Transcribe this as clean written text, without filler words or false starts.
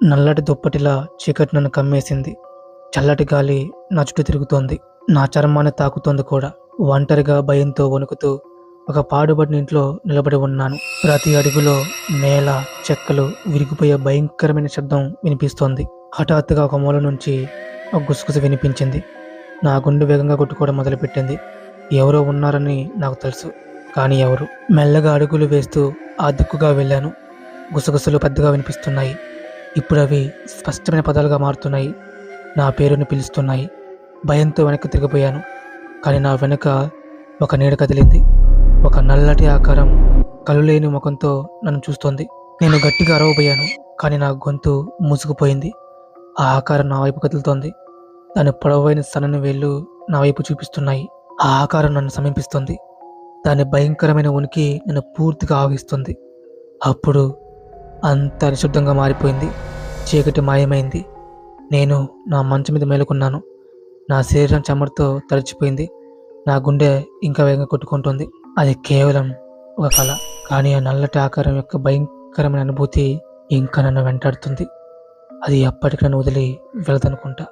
నల్లటి దుప్పటిలా చీకటి నన్ను కమ్మేసింది. చల్లటి గాలి నా చుట్టూ తిరుగుతోంది. నా చర్మాన్ని తాకుతోంది కూడా. ఒంటరిగా భయంతో వణుకుతూ ఒక పాడుబడిన ఇంట్లో నిలబడి ఉన్నాను. ప్రతి అడుగులో నేల, చెక్కలు విరిగిపోయే భయంకరమైన శబ్దం వినిపిస్తోంది. హఠాత్తుగా ఒక మూల నుంచి ఒక గుసగుస వినిపించింది. నా గుండె వేగంగా కొట్టుకోవడం మొదలుపెట్టింది. ఎవరో ఉన్నారని నాకు తెలుసు, కానీ ఎవరు? మెల్లగా అడుగులు వేస్తూ ఆ దిక్కుగా వెళ్ళాను. గుసగుసలు పెద్దగా వినిపిస్తున్నాయి. ఇప్పుడు అవి స్పష్టమైన పదాలుగా మారుతున్నాయి. నా పేరుని పిలుస్తున్నాయి. భయంతో వెనక్కి తిరిగిపోయాను. కానీ నా వెనుక ఒక నీడ కదిలింది. ఒక నల్లటి ఆకారం కళ్ళు లేని ముఖంతో నన్ను చూస్తోంది. నేను గట్టిగా అరవబోయాను, కానీ నా గొంతు మూసుకుపోయింది. ఆ ఆకారం నా వైపు కదులుతోంది. దాని పొడవైన సన్నని వేళ్ళు నా వైపు చూపిస్తున్నాయి. ఆ ఆకారం నన్ను సమీపిస్తుంది. దాని భయంకరమైన ఉనికి నన్ను పూర్తిగా ఆవహిస్తుంది. అప్పుడు అంత నిశ్శబ్దంగా మారిపోయింది. చీకటి మాయమైంది. నేను నా మంచం మీద మేలుకున్నాను. నా శరీరం చెమటతో తడిచిపోయింది. నా గుండె ఇంకా వేగంగా కొట్టుకుంటుంది. అది కేవలం ఒక కళ, కానీ ఆ నల్లటి ఆకారం యొక్క భయంకరమైన అనుభూతి ఇంకా నన్ను వెంటాడుతుంది. అది ఎప్పటికీ నన్ను వదిలి వెళ్దనుకుంటా.